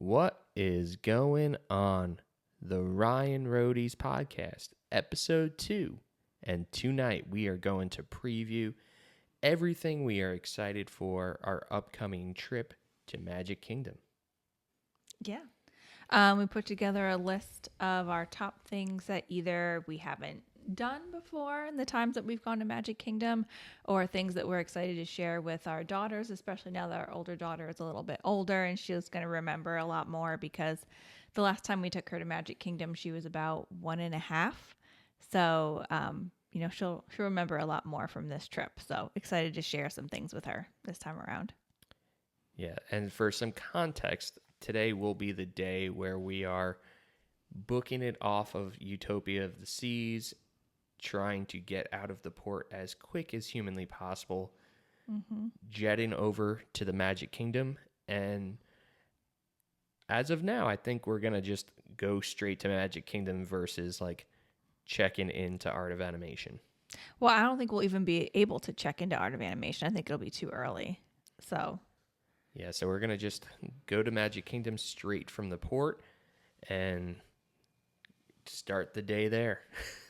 What is going on? The Ryan Roadies Podcast, Episode 2. And tonight we are going to preview everything we are excited for our upcoming trip to Magic Kingdom. Yeah. We put together a list of our top things that either we haven't done before in the times that we've gone to Magic Kingdom, or things that we're excited to share with our daughters, especially now that our older daughter is a little bit older and she's going to remember a lot more, because the last time we took her to Magic Kingdom, she was about 1.5. So, she'll remember a lot more from this trip. So excited to share some things with her this time around. Yeah, and for some context, today will be the day where we are booking it off of Utopia of the Seas, trying to get out of the port as quick as humanly possible, jetting over to the Magic Kingdom. And as of now, I think we're going to just go straight to Magic Kingdom versus like checking into Art of Animation. Well, I don't think we'll even be able to check into Art of Animation. I think it'll be too early. So we're going to just go to Magic Kingdom straight from the port and start the day there.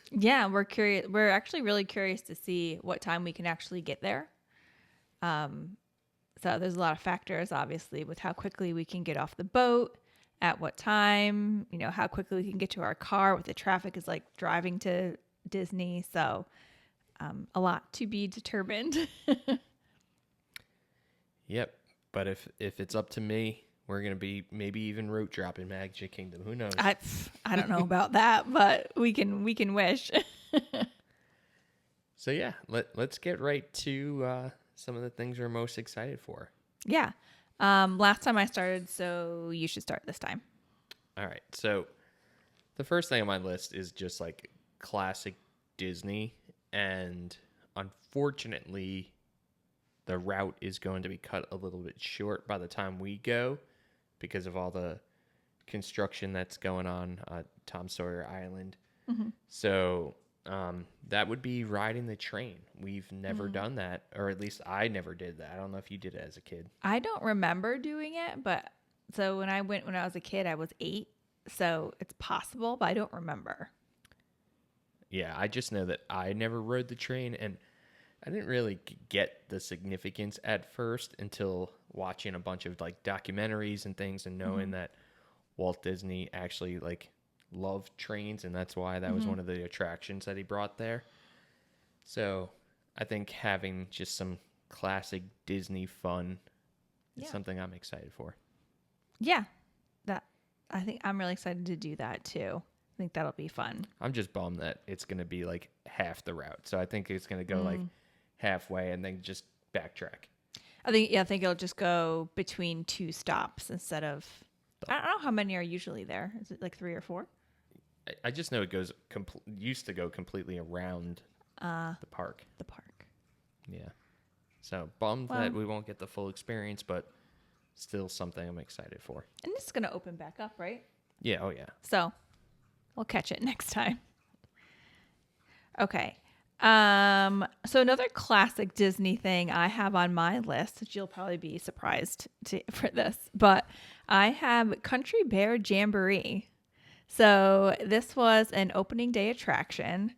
Yeah, we're curious. We're actually really curious to see what time we can actually get there. So there's a lot of factors, obviously, with how quickly we can get off the boat, at what time, how quickly we can get to our car, what the traffic is like driving to Disney. So a lot to be determined. Yep. But if it's up to me, we're going to be maybe even route dropping Magic Kingdom. Who knows? I don't know about that, but we can wish. So yeah, let's get right to some of the things we're most excited for. Yeah. Last time I started, so you should start this time. All right. So the first thing on my list is just like classic Disney, and unfortunately the route is going to be cut a little bit short by the time we go because of all the construction that's going on at Tom Sawyer Island. Mm-hmm. So that would be riding the train. We've never done that, or at least I never did that. I don't know if you did it as a kid. I don't remember doing it, but so when I was a kid, I was 8. So it's possible, but I don't remember. Yeah, I just know that I never rode the train, and I didn't really get the significance at first until watching a bunch of like documentaries and things and knowing that Walt Disney actually like loved trains, and that's why that was one of the attractions that he brought there. So I think having just some classic Disney fun is something I'm excited for. Yeah, I think I'm really excited to do that too. I think that'll be fun. I'm just bummed that it's going to be like half the route. So I think it's going to go like halfway and then just backtrack. I think it'll just go between 2 stops instead of, I don't know how many are usually there. Is it like 3 or 4? I just know it goes used to go completely around the park. The park. Yeah. So bummed that we won't get the full experience, but still something I'm excited for. And this is going to open back up, right? Yeah. Oh, yeah. So we'll catch it next time. Okay. So another classic Disney thing I have on my list, which you'll probably be surprised for this, but I have Country Bear Jamboree. So this was an opening day attraction,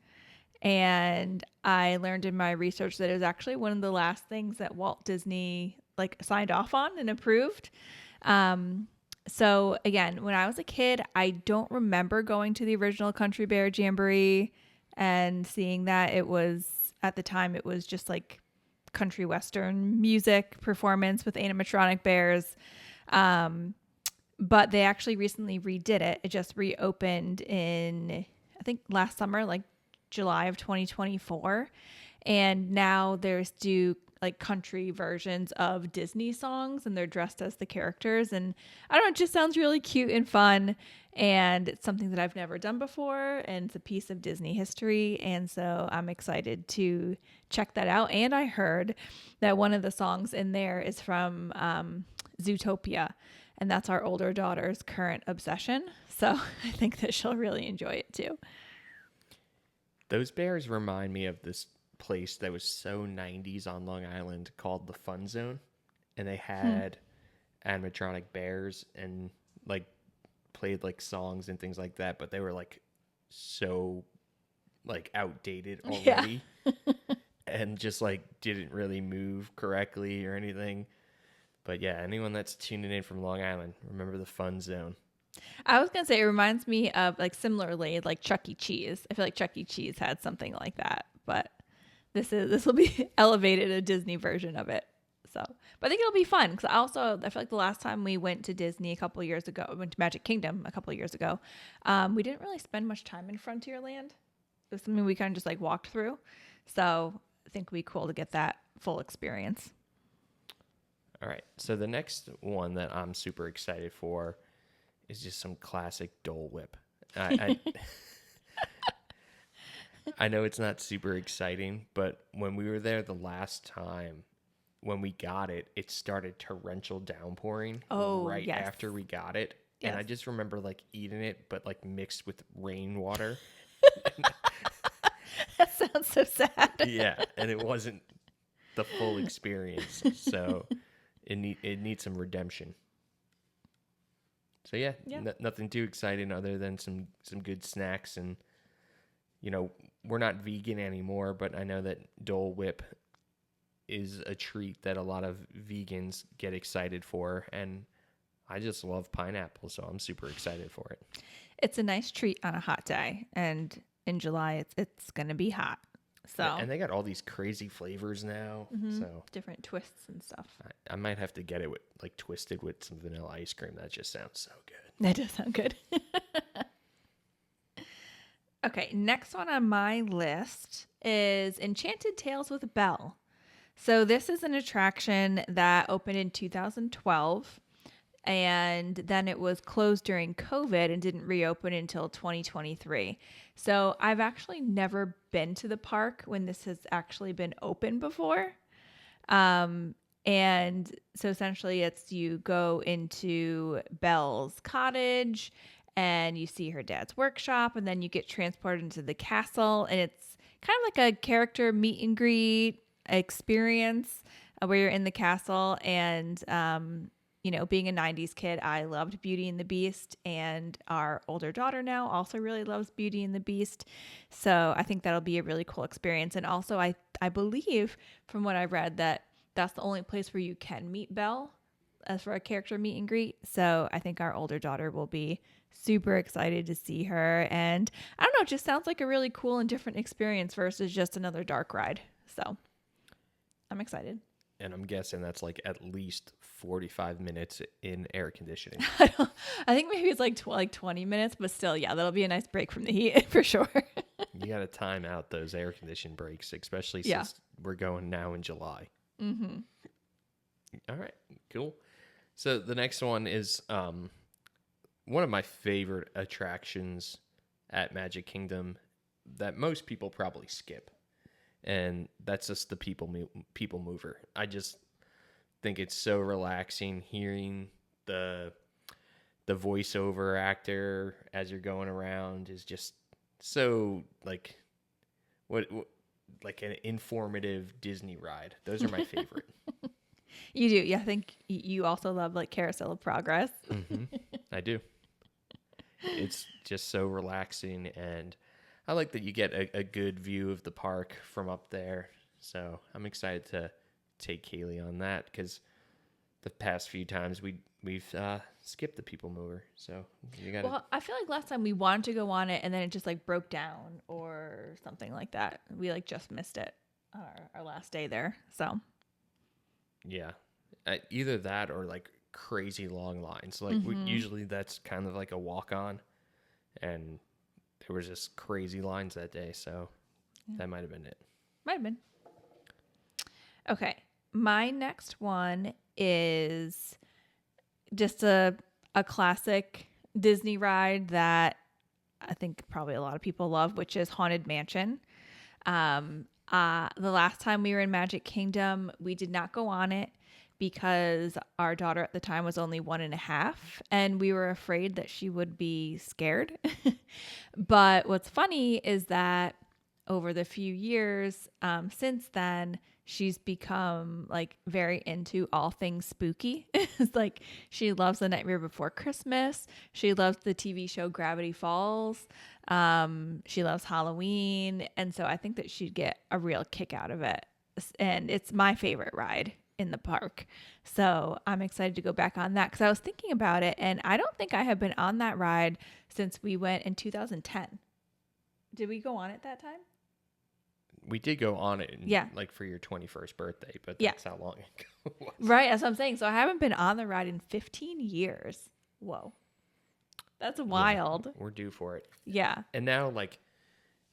and I learned in my research that it was actually one of the last things that Walt Disney like signed off on and approved. So again, when I was a kid, I don't remember going to the original Country Bear Jamboree and seeing that. It was, at the time, it was just like country western music performance with animatronic bears. But they actually recently redid it. It just reopened in, I think last summer, like July of 2024. And now there's like country versions of Disney songs, and they're dressed as the characters. And I don't know, it just sounds really cute and fun. And it's something that I've never done before, and it's a piece of Disney history. And so I'm excited to check that out. And I heard that one of the songs in there is from Zootopia, and that's our older daughter's current obsession. So I think that she'll really enjoy it too. Those bears remind me of this place that was so 90s on Long Island called the Fun Zone, and they had animatronic bears and like played like songs and things like that, but they were like so like outdated already and just like didn't really move correctly or anything. But yeah, anyone that's tuning in from Long Island, remember the Fun Zone. I was gonna say it reminds me of like similarly like Chuck E. Cheese. I feel like Chuck E. Cheese had something like that, but this will be elevated a Disney version of it. So, but I think it'll be fun because I feel like the last time we went to Disney a couple of years ago, we went to Magic Kingdom a couple of years ago. We didn't really spend much time in Frontierland. It was something we kind of just like walked through. So I think it'll be cool to get that full experience. All right. So the next one that I'm super excited for is just some classic Dole Whip. I know it's not super exciting, but when we were there the last time, when we got it, it started torrential downpouring after we got it. Yes. And I just remember like eating it, but like mixed with rainwater. That sounds so sad. Yeah. And it wasn't the full experience. So it needs some redemption. So yeah. Nothing too exciting other than some good snacks. And, you know, we're not vegan anymore, but I know that Dole Whip is a treat that a lot of vegans get excited for, and I just love pineapple, so I'm super excited for it. It's a nice treat on a hot day, and in July it's gonna be hot. So and they got all these crazy flavors now, so different twists and stuff. I might have to get it with like twisted with some vanilla ice cream. That just sounds so good. That does sound good. Okay, next one on my list is Enchanted Tales with Belle. So this is an attraction that opened in 2012, and then it was closed during COVID and didn't reopen until 2023. So I've actually never been to the park when this has actually been open before. And so essentially it's you go into Belle's cottage and you see her dad's workshop, and then you get transported into the castle, and it's kind of like a character meet and greet experience where you're in the castle. And you know, being a 90s kid, I loved Beauty and the Beast, and our older daughter now also really loves Beauty and the Beast. So I think that'll be a really cool experience. And also I believe from what I've read that that's the only place where you can meet Belle as for a character meet and greet. So I think our older daughter will be super excited to see her. And I don't know, it just sounds like a really cool and different experience versus just another dark ride. So I'm excited. And I'm guessing that's like at least 45 minutes in air conditioning. I think maybe it's like 20 minutes, but still, yeah, that'll be a nice break from the heat for sure. You got to time out those air conditioning breaks, especially since we're going now in July. Mm-hmm. All right, cool. So the next one is one of my favorite attractions at Magic Kingdom that most people probably skip. And that's just the PeopleMover. I just think it's so relaxing hearing the voiceover actor as you're going around is just so like what like an informative Disney ride. Those are my favorite. You do. Yeah, I think you also love like Carousel of Progress. Mm-hmm. I do. It's just so relaxing, and I like that you get a good view of the park from up there. So I'm excited to take Kaylee on that because the past few times we've skipped the PeopleMover. So you got. Well, I feel like last time we wanted to go on it and then it just like broke down or something like that. We like just missed it our last day there. So. Yeah. Either that or like crazy long lines. Like usually that's kind of like a walk on, and there was just crazy lines that day. So that might have been it. Might have been. Okay. My next one is just a classic Disney ride that I think probably a lot of people love, which is Haunted Mansion. The last time we were in Magic Kingdom, we did not go on it because our daughter at the time was only 1.5 and we were afraid that she would be scared. But what's funny is that over the few years since then, she's become like very into all things spooky. It's like she loves The Nightmare Before Christmas. She loves the TV show Gravity Falls. She loves Halloween. And so I think that she'd get a real kick out of it. And it's my favorite ride in the park. So I'm excited to go back on that because I was thinking about it, and I don't think I have been on that ride since we went in 2010. Did we go on it that time? We did go on it, like for your 21st birthday, but that's how long ago it was. Right, that's what I'm saying. So I haven't been on the ride in 15 years. Whoa. That's wild. Yeah, we're due for it. Yeah. And now, like,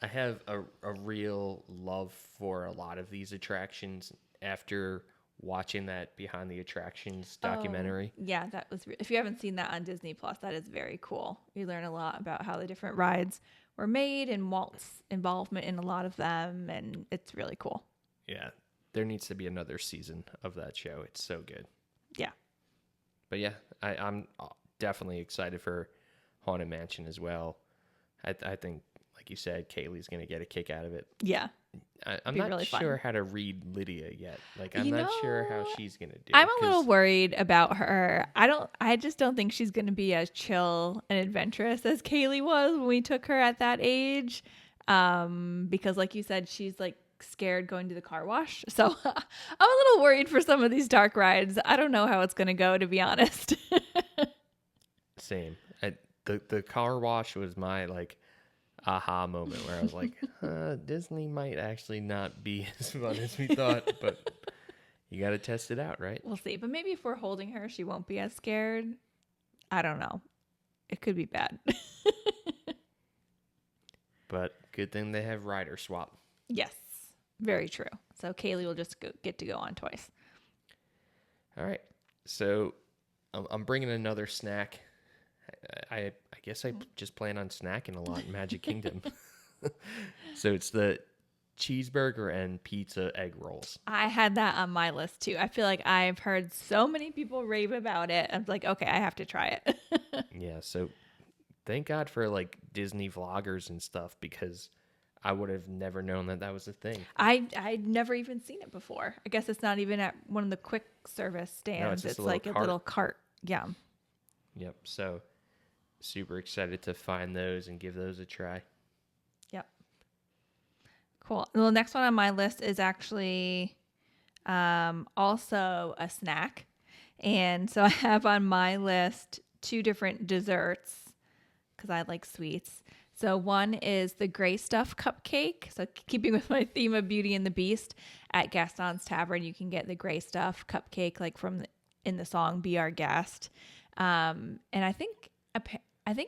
I have a real love for a lot of these attractions after watching that Behind the Attractions documentary. Yeah, that was if you haven't seen that on Disney Plus, that is very cool. You learn a lot about how the different rides were made and Walt's involvement in a lot of them, and it's really cool. Yeah, there needs to be another season of that show. It's so good. Yeah. But yeah, I'm definitely excited for Haunted Mansion as well. I think, like you said, Kaylee's going to get a kick out of it. Yeah. I'm not really sure how to read Lydia yet. Like, I'm not sure how she's going to do. I'm a little worried about her. I just don't think she's going to be as chill and adventurous as Kaylee was when we took her at that age. Because like you said, she's like scared going to the car wash. So I'm a little worried for some of these dark rides. I don't know how it's going to go, to be honest. Same. The car wash was my like aha moment where I was like, Disney might actually not be as fun as we thought, but you got to test it out, right? We'll see. But maybe if we're holding her, she won't be as scared. I don't know. It could be bad. But good thing they have rider swap. Yes, very true. So Kaylee will just get to go on twice. All right. So I'm bringing another snack. I guess I just plan on snacking a lot in Magic Kingdom. So it's the cheeseburger and pizza egg rolls. I had that on my list too. I feel like I've heard so many people rave about it. I'm like, okay, I have to try it. Yeah, so thank God for like Disney vloggers and stuff, because I would have never known that was a thing. I'd never even seen it before. I guess it's not even at one of the quick service stands. No, it's like a little cart. Yeah. Yep. So super excited to find those and give those a try. Yep. Cool. Well, the next one on my list is actually also a snack. And so I have on my list 2 different desserts because I like sweets. So one is the Gray Stuff cupcake. So keeping with my theme of Beauty and the Beast, at Gaston's Tavern, you can get the Gray Stuff cupcake, like in the song "Be Our Guest." And I think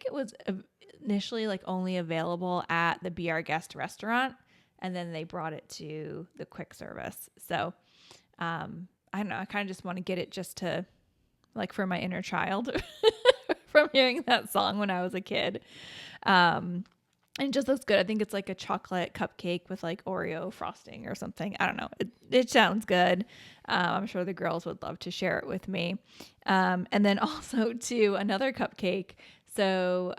it was initially like only available at the Be Our Guest restaurant, and then they brought it to the quick service. So I don't know. I kind of just want to get it just to like for my inner child from hearing that song when I was a kid. And it just looks good. I think it's like a chocolate cupcake with like Oreo frosting or something. I don't know. It sounds good. I'm sure the girls would love to share it with me. And then also too, another cupcake. So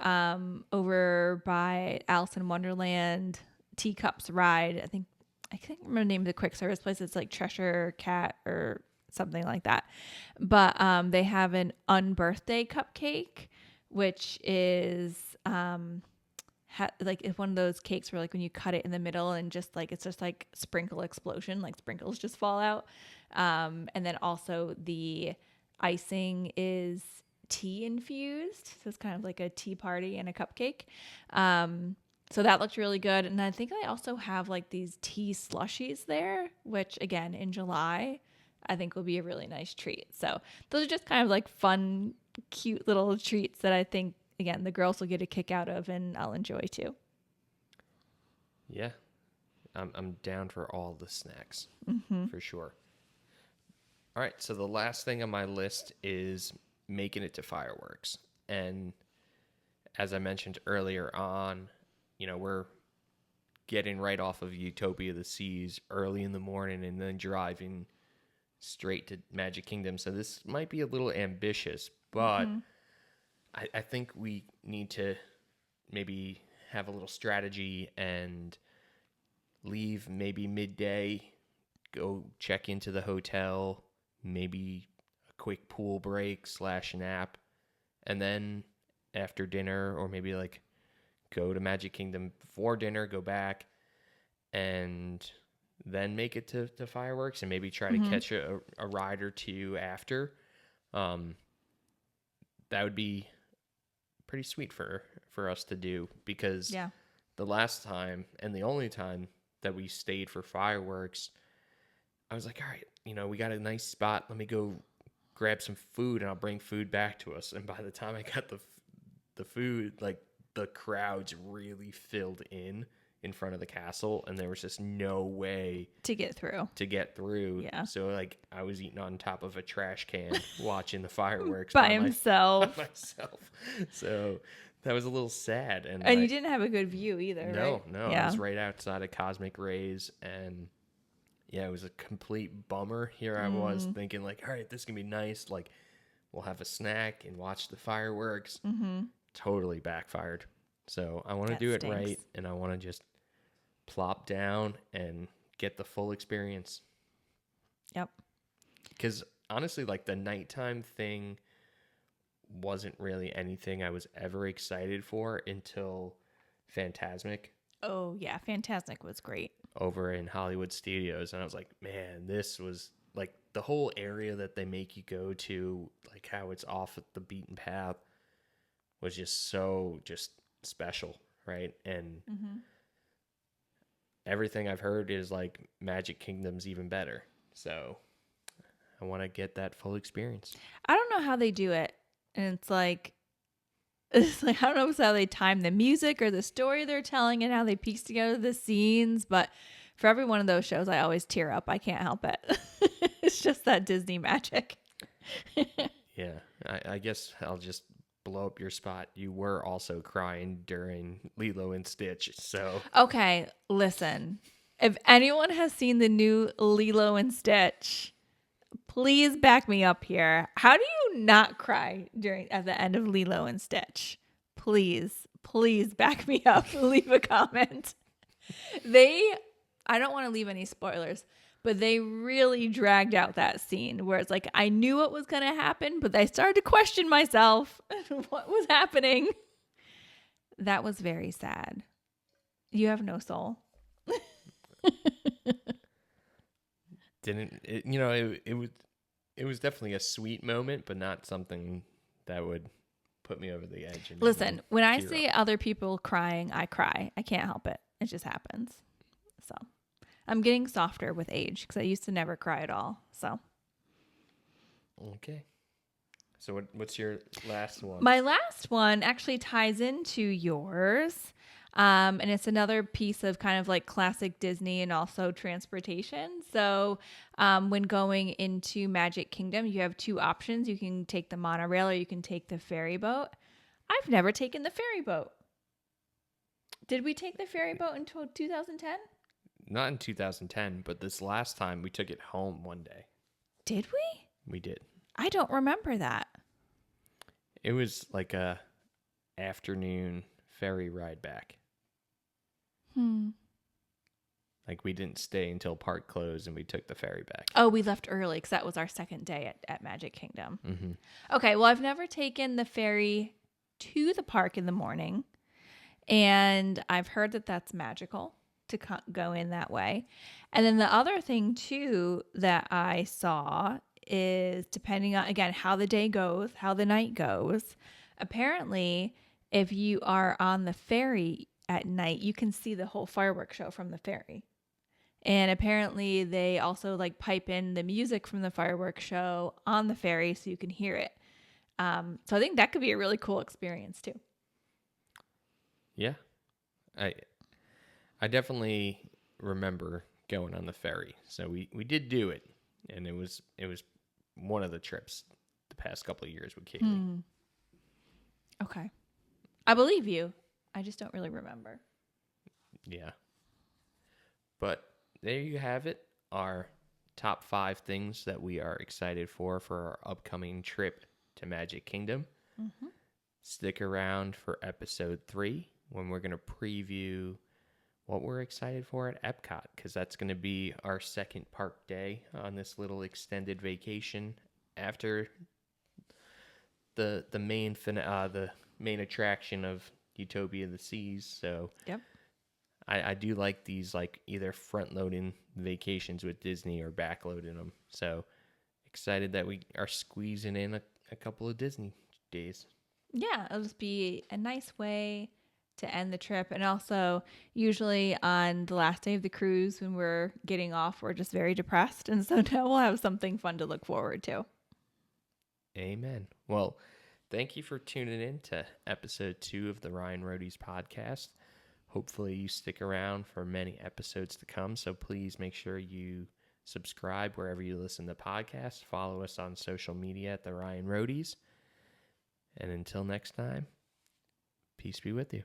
over by Alice in Wonderland Teacups ride, I can't remember the name of the quick service place. It's like Cheshire Cat or something like that. But they have an unbirthday cupcake, which is like it's one of those cakes where like when you cut it in the middle and just like it's just like sprinkle explosion, like sprinkles just fall out. And then also the icing is tea infused, so it's kind of like a tea party and a cupcake. So that looked really good. And I think they also have like these tea slushies there, which again in July I think will be a really nice treat. So those are just kind of like fun, cute little treats that I think, again, the girls will get a kick out of and I'll enjoy too. Yeah, I'm down for all the snacks, for sure. All right, so the last thing on my list is making it to fireworks. And as I mentioned earlier on, we're getting right off of Utopia of the Seas early in the morning and then driving straight to Magic Kingdom. So this might be a little ambitious, but I think we need to maybe have a little strategy and leave maybe midday, go check into the hotel, maybe a quick pool break / nap, and then after dinner, or maybe like go to Magic Kingdom before dinner, go back, and then make it to fireworks, and maybe try to catch a ride or two after. That would be pretty sweet for us to do, because the last time and the only time that we stayed for fireworks, I was like, all right, we got a nice spot. Let me go grab some food, and I'll bring food back to us. And by the time I got the food, like, the crowds really filled in front of the castle, and there was just no way to get through. Yeah. So like I was eating on top of a trash can watching the fireworks by himself. By myself. So that was a little sad. And you didn't have a good view either, right? No. Yeah. I was right outside of Cosmic Rays, and yeah, it was a complete bummer. Here I was thinking like, all right, this is gonna be nice. Like, we'll have a snack and watch the fireworks. Totally backfired. So I want to do it right, and I want to just plop down and get the full experience. Yep. Because honestly, like, the nighttime thing wasn't really anything I was ever excited for until Fantasmic. Oh, yeah. Fantasmic was great. Over in Hollywood Studios. And I was like, man, this was like the whole area that they make you go to, like how it's off the beaten path, was just so special, right? And everything I've heard is like Magic Kingdom's even better. So I want to get that full experience. I don't know how they do it. And it's like I don't know how they time the music or the story they're telling and how they piece together the scenes. But for every one of those shows, I always tear up. I can't help it. It's just that Disney magic. Yeah. I guess I'll just blow up your spot. You were also crying during Lilo and Stitch, so okay, listen, if anyone has seen the new Lilo and Stitch, please back me up here. How do you not cry at the end of Lilo and Stitch? Please back me up. Leave a comment. I don't want to leave any spoilers, but they really dragged out that scene where it's like, I knew what was going to happen, but I started to question myself. What was happening? That was very sad. You have no soul. It was definitely a sweet moment, but not something that would put me over the edge. Listen, when I see other people crying, I cry. I can't help it. It just happens. So I'm getting softer with age because I used to never cry at all. So. Okay. So what's your last one? My last one actually ties into yours. And it's another piece of kind of like classic Disney and also transportation. So when going into Magic Kingdom, you have two options. You can take the monorail or you can take the ferry boat. I've never taken the ferry boat. Did we take the ferry boat until 2010? Not in 2010, but this last time we took it home one day. Did we? We did. I don't remember that. It was like a afternoon ferry ride back. Like, we didn't stay until park closed and we took the ferry back. Oh, we left early because that was our second day at Magic Kingdom. Okay, well, I've never taken the ferry to the park in the morning. And I've heard that that's magical to go in that way. And then the other thing, too, that I saw is depending on, again, how the day goes, how the night goes. Apparently, if you are on the ferry at night, you can see the whole fireworks show from the ferry. And apparently they also like pipe in the music from the fireworks show on the ferry so you can hear it. So I think that could be a really cool experience too. Yeah. I definitely remember going on the ferry. So we did do it, and it was one of the trips the past couple of years with Kaylee. Okay. I believe you. I just don't really remember. Yeah. But there you have it. Our top 5 things that we are excited for our upcoming trip to Magic Kingdom. Stick around for episode 3 when we're going to preview what we're excited for at Epcot, because that's going to be our second park day on this little extended vacation after the main attraction of Utopia of the Seas. So Yep. I do like these, like, either front loading vacations with Disney or back loading them. So excited that we are squeezing in a couple of Disney days. Yeah, it'll just be a nice way to end the trip. And also, usually on the last day of the cruise, when we're getting off, we're just very depressed. And so now we'll have something fun to look forward to. Amen. Well, thank you for tuning in to episode 2 of the Ryan Roadies Podcast. Hopefully you stick around for many episodes to come. So please make sure you subscribe wherever you listen to podcasts. Follow us on social media at the Ryan Roadies. And until next time, peace be with you.